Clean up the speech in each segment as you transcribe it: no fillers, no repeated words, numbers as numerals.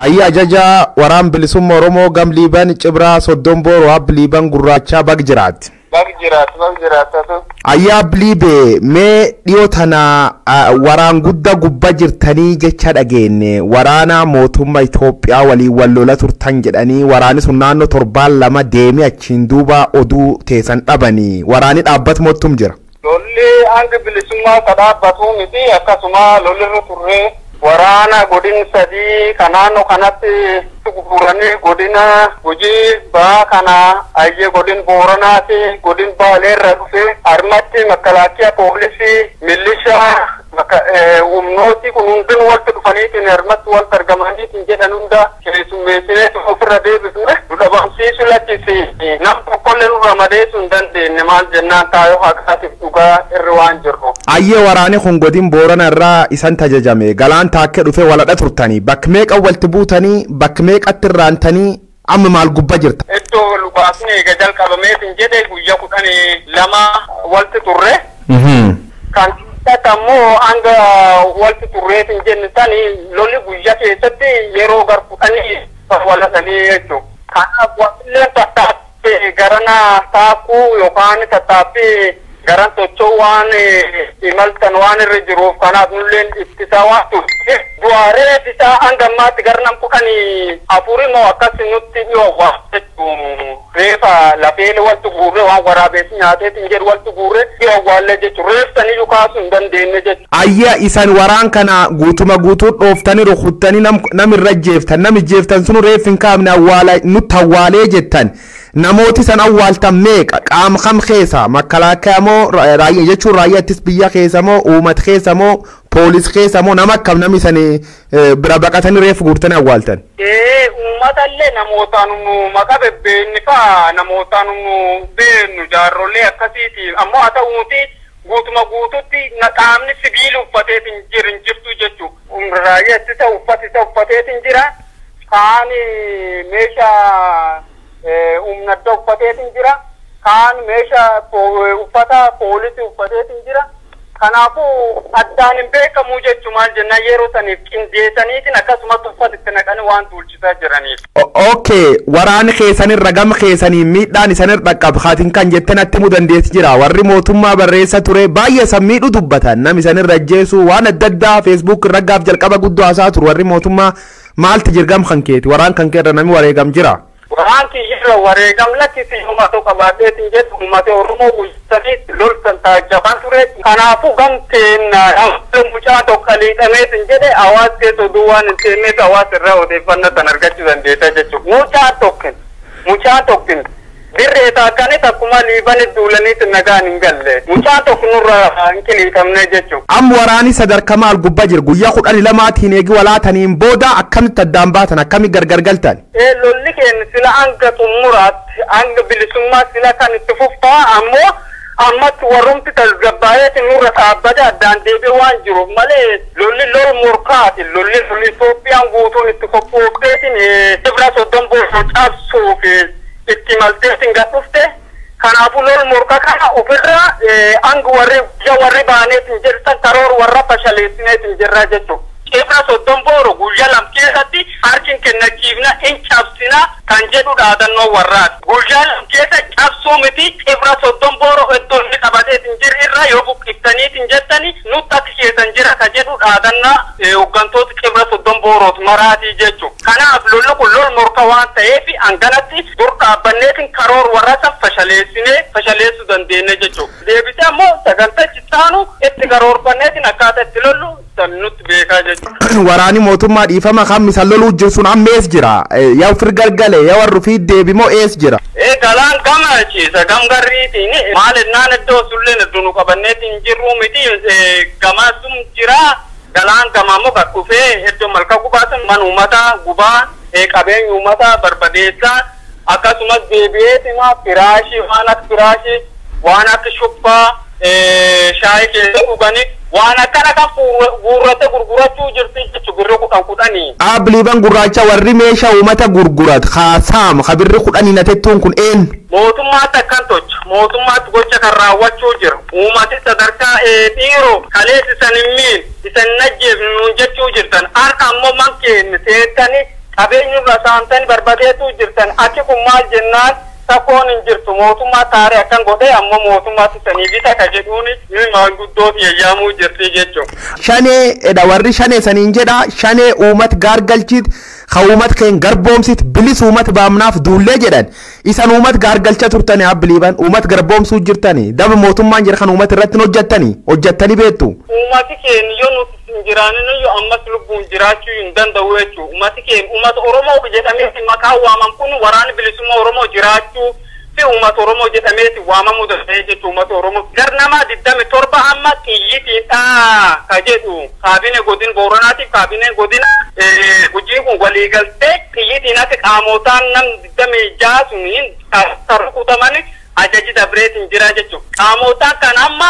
Ayya ajaja waraan bilisummaa Oromoo gam Liibaan Cibraa Soddomboor waab Liibaan Gurraacha Bagjirat. Bagjirat. Ayya Liibee mee dhiyoo tana waraan guddaa gubbaa jirtanii jecha dhageenne waraana mootummaa Itoophiyaa waliin wal lola turtan jedhanii waraani sun naannoo 7 deemee achiin duuba oduu teessan dhabanii waraani dhaabbatu mootum jira. Lolli hanga bilisummaa dhaabbatu miti akkasuma lolli turre waraana godin sadii kanaanoo kanatti gurguranii godina Gujii baa kana ayye godin Booranaati godin Baaleerra dhufe armatti makalaakiya poolisii milishaa humnooti kun hundin walitti dhufaniitiin armatti walitti argamaniitiin jedhan hunda keessummeessinee ofirra deebisne dhabamsiisu lakkisi nam tokkollee nurra madeessuu hin dandeenye maal jennaan taayoo haqaatiif dhugaa irri waan jirru. Ayyee waraanni kun godin Boorana irraa isan tajajame galaan taakkee dhufe waladha turtanii bakka meeqa walitti buutanii bakka meeqatti irraantanii amma maal gubbaa jirta? Iddoo lukaasni eega jalqabameetiin jedhe guyyaa 12 walitti turre. Kan ammoo hanga walitti turreetiin jenne tani lolli guyyaa keessatti yeroo gar 10 waladhanii jechuudha. Kanaaf wantillee tattaaffii garana taakuu yookaan tattaaffii garan tochoo waan imaltan waan irra jiruuf kanaaf nulleen ittisaa waan turte du'aaree isaa hanga ammaatti garnam 14 moo akkasi nutti dhiyoo waan jechuun reefa lafeele waltu guurre waan waraabeessi nyaateetiin jedhu waltu guurre dhiyoo waallee jechuun reeftanii dhukaasuu hin dandeenye jechuudha. Ayyaa isan waraan kana guutuma guutuu dhooftanii rukuttanii nam irra jeeftan nami jeeftan sunu reef hin kaafne nutti awwaalee jettan. Namooti san awwaaltan meeqa qaama kam keessa makalaakaa moo raayyaa jechuun raayyaattis biyya keessa moo uummata keessa moo poolis keessa moo nama akkam namni sanii bira baqatanii reefu guurtanii awwaaltan. Uummatallee namootaan maqaa bebbeenni faa namootaan beennu jaarrolee akkasiiti ammoo haa ta'uuti guutuma guututti qaamni sibiila uffateetiin jirtu jechuudha. Raayyaa ittisa uffateetiin jira kaan meeshaa umnadda uffateetiin jira kaan meeshaa uffata poolisii uffateetiin jira kanaafuu addaan hin beekamu jechuun maal jennaan yeroo saniif qindeessaniitiin akkasumatti uffatitti naqanii waan tuulchisaa jiraniif. Okay waraanni keessanirra gama keessanii miidhaan isanirra dhaqqaba haatiin kan jettee natti himuu dandeessi jira warri mootummaa barreessa ture baay'ee san miidhu dubbatan namni isanirra ajjeesu waan adda addaa Facebook irra gaaf jalqaba guddoo haasaa turu warri mootummaa maalti jirgam kan keeti waraan kan keerra namni wareegam jira. Waraanti irra wareegam lakkisi uummata qabaateetiin jedhu uummata Oromoo bulchaniitti loltan taajjaban ture. Kanaafuu gamteen mucaa tokko liixameetiin jedhe hawaasa keessa oduu waan hin seenneef hawaasa irraa odeeffannoo tan argachuu dandeessa jechuudha. Mucaa tokkin dirree taakkanis akkuma liibanii duulaniitti nagaan hin galle. Mucaa tokko nurra hin kiliitamne jechuudha. Amma waraani sadarkaa maal gubbaa jiru guyyaa 12 eegi walaataniin booda akkamitti addaan baatan akkamitti gargar galtan? Lolli keenya sila hanga xumuraatti hanga bilisummaa sila kan itti fufaa ammoo ammatti warrumti tasgabbaa'eetiin nurra dhaabbate addaan deebi'ee waan jiruuf malee lolli lol murkaati lolli Itoophiyaan guutuun itti qophoofteetiin Cibraa Soddomboor cabsuuf itti malteetiin gad dhufte kanaafuu lol murka kana ofirraa hanga warri baaneetiin jirtan karoora warra fashaleessineetiin jirra jechuudha. Cibraa Soddomboor guyyaa lama keessatti harkin kennachiifna hin cabsina kan jedhu dhaadannoo warraati. Guyyaa lama keessa cabsuu miti Cibraa Soddomboor iddoo inni qabateetiin jiru irra yoo buqqiftaniitiin jettani nutti akka keessan jira kan jedhu dhaadannaa hooggantoota Cibraa Soddombooroot maraatii jechuudha. Kanaaf lolli kun lol morka waan ta'eef hanganatti dur dhaabbanneetiin karoora warra san fashaleessuu dandeenya jechuudha. Deebisee ammoo sagantaa cittaanu itti karoorfanneetiin akkaataa itti lollu nutti beekaa jechuudha. Waraani mootummaa dhiifama kan misal loluu jiru sun amma ees jira yaa ofir galgale yaa warri fi deebimoo ees jira. Galaan gamachiisa gamgarriitiin maalinnaan iddoo sulleen iddoo qabanneetiin jirru miti gamaasum jira galaan gamaamoo kan dhufee iddoo malka gubaasan man uummata gubaa qabeenya uummata barbadeessaa akkasumas deebi'eetima firaashii waan akka shubbaa shaayii keessa dhuganii waan akkana kan guurrate gurgurachuu jirti jechuudha birri 10. Liibaan Gurraacha warri meeshaa uummata gurgurat haasaam birri 10 natettuun kun een. Mootummaatti akkan tocha mootummaatti gocha kan raawwachuu jira uummati sadarkaa dhiiroo kaleessi san hin miin isan najjeef nuun jechuu jirtan har'a ammoo man keenne seettanii qabeenyi rasaamtani barbadeetu jirtan achi kun maal jennaan takkoon hin jirtu mootummaa taaree akkan godhee ammoo mootummaatti sanii bita ka jedhuuni ni maanguddooti yayyaamuu jirti jechuudha. Shanee warri shanee saniin jedha shanee uumat gaargalchiit ka uumat keen garboomsit bilis uumat baamnaaf duullee jedhan isan uumat gaargalcha turtanii abbiliiban uumat garboomsuu jirtanii daba mootummaan jira kan uumat irratti hojjettanii beektu. Uummati keen yoo nuti jiraaninu yoo ammas lubbuun jiraachuu hin danda'u jechuudha. Uummati keen uummata Oromoo jedhameeti maqaa waaman kun waraana bilisummaa Oromoo jiraachuu fi uummata Oromoo jedhameeti waamamuu danda'e jechuudha. Uummata Oromoo garnamaa 27 amma xiyyitiidha ka jedhu kaabinee godina Booranaatiif kaabinee godina Gujii kun waliigaltee xiyyitiin akka qaamotaan nam 26 suniin tarrukutamani ajaji dabreetiin jira jechuudha. Qaamotaan kan amma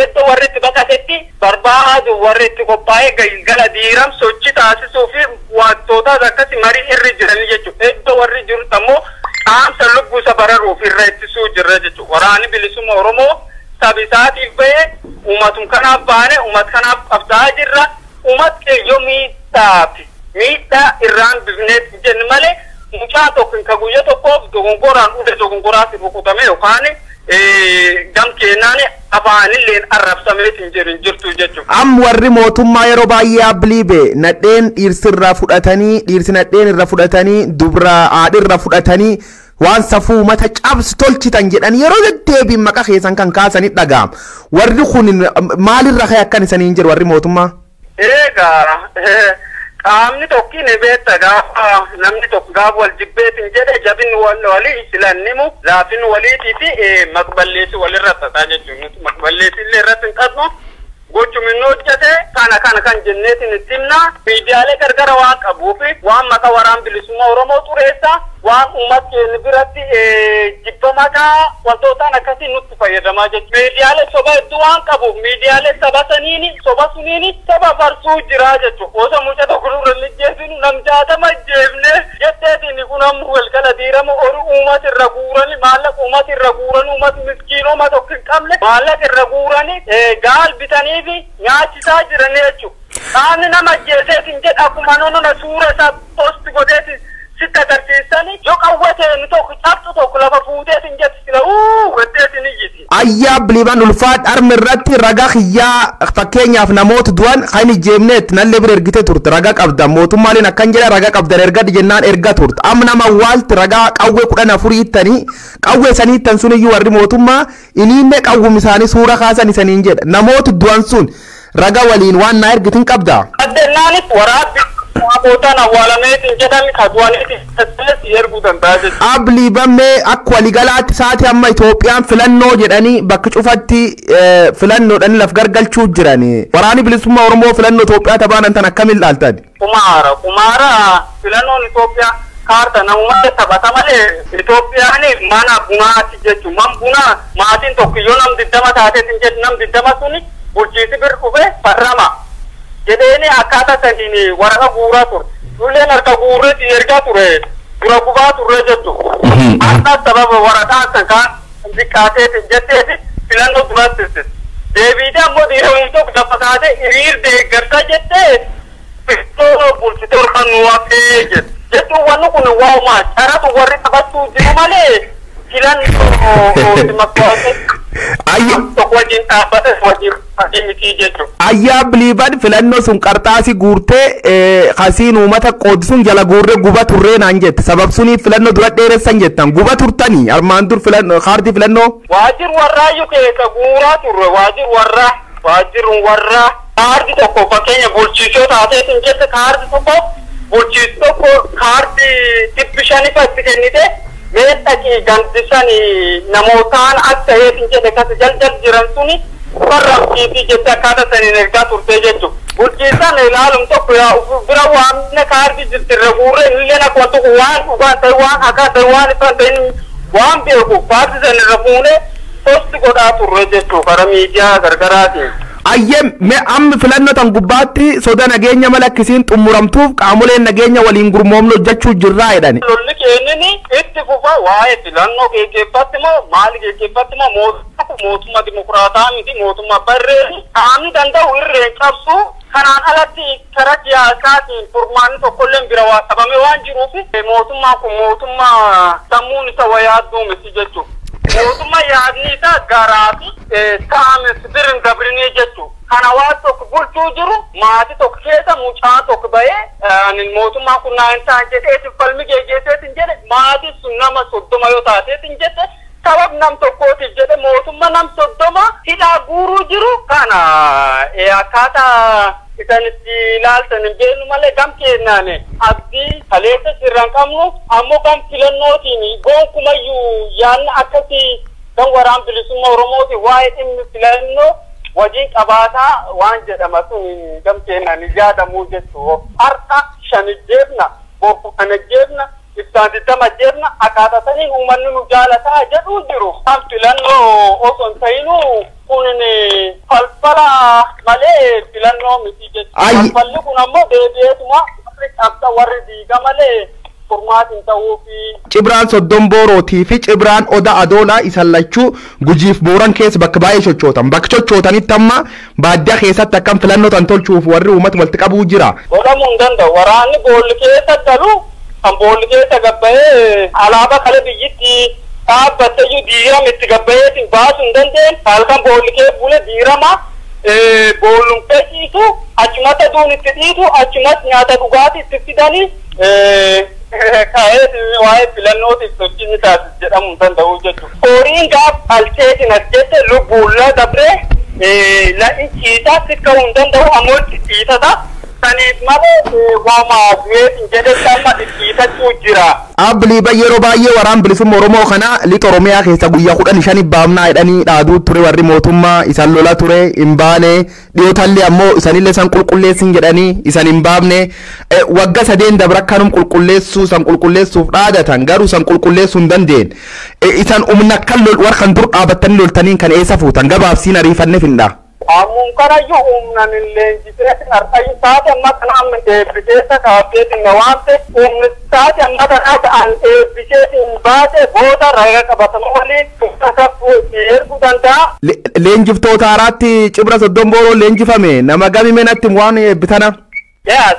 iddoo warri itti baqatetti barbaadu warri itti qophaa'ee galgala diiram sochii taasisuu fi wantoota akkasii marii irra jiran jechuudha. Iddoo warri jiru ammoo qaamsa lubbuu isa bararuuf irra ittisuu jirra jechuudha. Waraanni bilisummaa Oromoo sabisaatiif bahee uummatum kanaaf baane uummat kanaaf qabsaa'aa jirra. Uummat keeyyoo miidhaa irraan bifneetti jenni malee mucaa tokko ka guyyaa tokkoof dogongoraan dhufe dogongoraatti rukutame yookaan gam keenaan afaanilleen arrabsameetiin jirtu jechuudha. Am warri mootummaa yeroo baay'ee abbiliibe nadheen dhiirsirraa fudhatanii dhiirsi nadheen irra fudhatanii dubra haadhirra fudhatanii waan safuu mata cabsi tolchitan jedhan yeroo deddeebiin maqaa keessan kan kaasanii dhaga'am. Warri kun maalirra ka'e akkan isaniin jedhu warri mootummaa? Qaamni tokkiin beekta gaafa namni tokko gaafa wal jibbeetiin jedhe jabin walii silannimu laafin waliitii fi maqballeessi walirra tataa jechuun maqballeessi illee irratti hin qabnu gochumin hojjete kana kan jenneetiin itti himna miidiyaalee gargara waan qabuufi waan maqaa waraana bilisummaa Oromoo xureessa waan uummata keenya biratti jibba maqaa wantootaan akkasii nutti fayyadamaa jechuudha. Miidiyaalee soba hedduu waan qabuuf miidiyaalee saba saniini soba suniini saba farsuu jira jechuudha. Osa mucaa tokko nurra lijjeessinu nam 60 jeefne jetteetiin kun ammoo walgala diirama oru uummata irra guurani maallaqa uummata irra guurani uummata miskiinoma tokko hin qabne maallaqa irra guurani gaal bitanii fi nyaachisaa jiran jechuudha. Qaamni nama jeeseetiin jedha akkuma nonna suura isaa posti godheetiin sitta agarsiisanii yoo qawwateen tokko cabsu tokko lafa fuuteetiin jetti sila wetteetiin iyyiti. Ayyaa biliiban ulfaat armi irratti ragaa xiyyaa fakkeenyaaf namoota du'an kan ijeemneet nallee bira ergite turte ragaa qabdan mootummaaleen akkan jedha ragaa qabdan ergadi jennaan erga turte amma nama waalti ragaa qawwee 14 ittanii qawwee sanii ittan sun iyyuu warri mootummaa iniinne qawwum isaanii suura kaasan isaniin jedha namoota du'an sun ragaa waliin waan naa ergitin qabda. Addeenaanis waraabbi Abotaan awwaalameetiin jedhani kaduwaniitiin tattaasii erguu danda'a jechuudha. Abliibamee akka waliigalaatti sa'aatii amma Itoophiyaan filannoo jedhanii bakka cufatti filannoodhaan laf gargalchuu jirani. Waraanni bilisummaa Oromoo filannoo Itoophiyaa tabaanan tan akkamiin ilaaltan? Kumaara filannoon Itoophiyaa kaarta namummaa taphata malee Itoophiyaan mana bunaati jechuudha. Man bunaa maatiin tokko yoo nam 20 taateetiin jedhu nam 20 suni bulchiinsi bir dhufe farrama. Jedheeni akkaataa saniin waraqaa guuraa ture. Nulleen harka guurreetti ergaa ture. Dura gubaa turre jechuudha. Akka sababa waraqaa san kaan xiqqaateetiin jetteeti filannoo duraatti deebiidhaan ammoo dhiironni tokko lafa taatee hiriir deeggarsa jettee filannoo bulchite ol nu hafee jette. Jechuun wanni kun waa'umaa caratu warri taphachuu jiru malee filannoo makkaawwate. Ayyaa biliiban filannoo sun qarxaasii guurtee kasiin uummata qoodisuun jala guurree guba turree naan jette sabab suniif filannoo dura dheeressan jettan guba turtanii armaan dur kaartii filannoo. Waajjir warraayyuu keessa guuraa turre waajjir warraa kaartii tokko fakkeenya bulchiisoo taateetiin jette kaartii tokko bulchiisoo tokko kaartii 500 itti kennite. Meeshaalee gandisanii namootaan akka heetiin jedhe kas jaljal jiran suni farramsiitii jettee akkaataa saniin ergaa turtee jechuudha. Bulchiisaan ilaalum tokko yaa bira waamne kaardii jirtirra guurree illeen akka wantu waan dhugaa ta'e waan akka ta'e waan ifan ta'in waan beeku kaardii sanirra fuunee posti godhaa turre jechuudha karaa miidiyaa gargaraatiin. Ayyem me amma filannoo tan gubbaatti soda nageenya mala akkisiin xumuramtuuf qaamoleen nageenya waliin gurmoomnu hojjechuu jirraa jedhani. Lolli keenyani itti fufa waa'ee filannoo geggeeffatti moo maali geggeeffatti moo mootummaa dimokiraataa miti mootummaa barree qaamni danda'u irreen cabsu kanaan alatti karaa siyaasaatiin furmaanni tokkolleen bira waa qabame waan jiruuf mootummaan kun mootummaa sammuun isa wayaadduu miti jechuudha. Mootummaa yaadni isaa garaa fi taa'ame sibirin dabrinee jechuudha. Kana waan tokko bulchuu jiru maatii tokko keessa mucaa tokko bahee mootummaan kun naan ta'an jedheetiin falmi geggeesseetiin jedhe maatii sun nama 30 yoo taateetiin jedhe sabab nam tokkootiif jedhe mootummaa nam 30 hidhaa guuruu jiru kana akkaataa isanitti ilaaltan hin beeknu malee gam kennaane abdii kaleessa sirraan qabnu ammoo gam filannootiin gonkumayyuu yaanna akkasii kan waraan bilisummaa Oromooti waa'ee dhimmi filannoo wajjin qabaataa waan jedhama sun gam kennaan yaadamuu jechuudha. Har'a shanijjeefna bofu kanajjeefna ibsaan diddama jeefna akkaataa saniin uummanni nu jaalataa jedhuu jiru. Kan filannoo osoo hin ta'inuu kun falfala malee filannoo miti jechuudha. Falfalli kun ammoo deebi'eetuma warri diiga malee furmaatiin ta'uufi. Cibraan Soddon Boorootii fi Cibraan Oda Adoolaa isan lachuu Gujiif Booran keessa bakka baay'ee sochootan. Bakka sochootanitti amma baadiyyaa keessatti akkam filannoo tan tolchuuf warri uummata walitti qabuu jira. Godhamuu hin danda'u. Waraanni boolli keessa galu kan boolli keessa gabbahee alaabaa kala biyyitti dhaabbateyyuu diirama itti gabbaheetiin baasuu hin dandeenye. Halkan boolli kee bule diirama boollumtee ciisu achumatti aduun itti dhiitu achumatti nyaata dhugaatii itti fidanii kaa'ee waa'ee filannootiif sochiin taasisu jedhamuu hin danda'u jechuudha. Horiin gaaf alcheetiin as jette lubbuulla dabree la'in ciisaa sikka'uu hin danda'u ammoo itti ciisata. Saniif malee waama du'eetiin jedhetti amma ciisachuu jira. Abbiliiba yeroo baay'ee waraan bilisummaa Oromoo kana lixa Oromiyaa keessa guyyaa 15 baamnaa jedhanii dhaaduu ture warri mootummaa isan lola ture hin baane dhiyootallee ammoo isanillee san qulqulleessin jedhanii isan hin baafne wagga sadeen dabra kanum qulqulleessuu san qulqulleessuuf dhaadatan garuu san qulqulleessuu hin dandeenye. Isan umna kan war kan dur dhaabattanii loltaniin kan eessa fuutan gabaabsiin ariifanne finna. Amun karayyuu humnan leenjisee arqayyu taate amma kana amma eebbiseessa kaafeetiin na waamte humni taate amma kana ta'an eebbiseetiin baate booda raga qabatama waliin tuffatafu erguu danda'a. Leenjiftoota haaraatti Cibra Soddon Booroo leenjifame nama gamime natti waan eebbitana.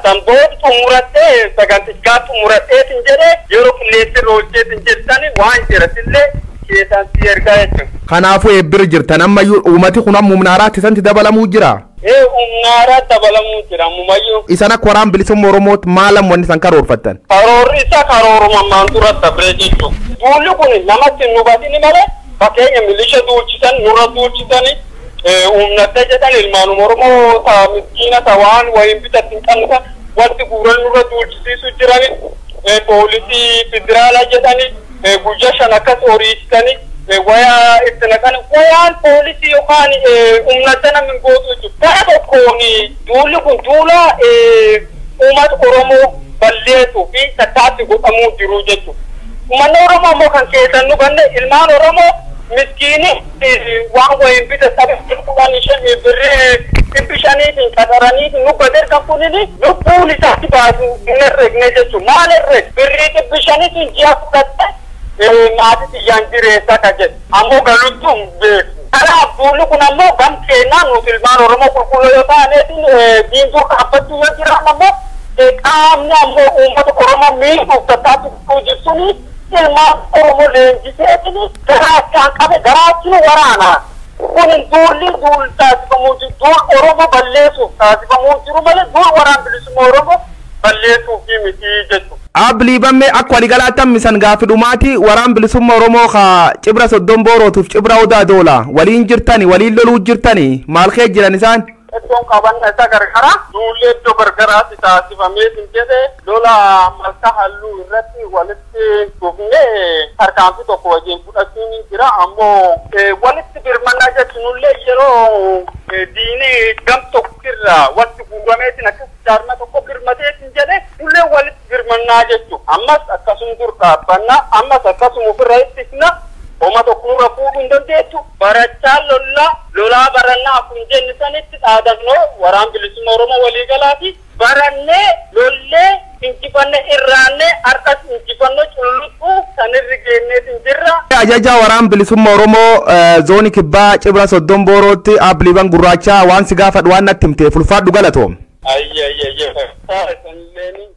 Sanbooti xumurattee sagantichaa xumuratteetiin jedhee yeroo qilleensii roolcheetiin jirtanii waan jiratillee keessan si ergaa jechuudha. Kanaafuu eebbir jirtan ammayyuu uummati kun amma humna haaraatti isanti dabalamuu jira. Humna haaraatti dabalamuu jira ammayyuu. Isan akka waraan bilisummaa Oromootti maalan wanni isan karoorfattan? Karoorri isa karooruma maantura dabree jechuudha. Duulli kun namatti hin hubatini malee fakkeenya milisha duulchisan nurra duulchisanii humnattee jedhan ilmaan Oromoo ta'a miskiina ta'a waan wayiin bitatti hin qabne wanti guuran nurra duulchisiisu jirani poolisii federaalaa jedhani guyyaa 5 akkas horiisisanii waya itti naqan wayaan poolisii yookaan humnattee namni gootu jechuudha. Kana tokkoon duulli kun duula uummata Oromoo balleessuu fi tattaatti godhamuu jiru jechuudha. Uummanni Oromoo immoo kan keessan nu ganne ilmaan Oromoo miskiini waan wayiin bita sabni birrii shaniitiin qaxaraniitiin nu gadeerkan kunini lubbuun isaatti baasu hin herregne jechuudha. Maal herreg birrii shaniitiin ji'a fudhatte maatii xiyyaan jireessa ka jedhu ammoo galuttu hin beeku. Kanaaf duulli kun ammoo gam kennaa nuti ilmaan Oromoo qulqulluu yoo ta'aneetiin diintuu dhaabbachuu yoo jiran ammoo qaamni ammoo uummata Oromoo miidhuuf tattaatti jirtuni ilmaan Oromoo leenjiseetiin garaachaan qabe garaachin waraanaa. Kun duulli duul taasifamuu jiru duul Oromoo balleessuuf taasifamuu jiru malee duul waraan bilisummaa Oromoo balleessuuf miti jechuudha. Abbiliibamme akka waliigalaatti misan gaafi dhumaati waraan bilisummaa Oromoo ka Cibra Soddon Boorootuuf Cibra Oda Adoolaa waliin jirtani waliin loluu jirtani maal kee jiran isaan? Iddoon qabanna isa gargara duulli iddoo gargaraatti taasifameetiin jedhe lola malka halluu irratti walitti dhufnee tarkaanfii tokko wajjin fudhachuun jira ammoo walitti birmannaa jechuunillee yeroo diinii gam tokkirra walitti guurameetiin akkas jaarma tokko birmateetiin jedhe illee walitti birmannaa jechuudha. Ammas akkasuma dur dhaabbannaa ammas akkasuma ofirra ittisna Oma tokkurra fuudhuu hin dandeettu barachaa lolaa barannaa akkuma jenne sanitti dhaadannoo waraan bilisummaa Oromoo waliigalaati barannee lollee injifanne irraannee harkas injifannoo culluquu sanirri geenneetiin jirra. Ajajaa waraan bilisummaa Oromoo zoonii kibbaa Cibra Soddon Boorootti Abbiliiban Gurraachaa waan si gaafadhu waan natti himteef ulfaadhu galatoom. Ayya ayya ayya. Sanilleen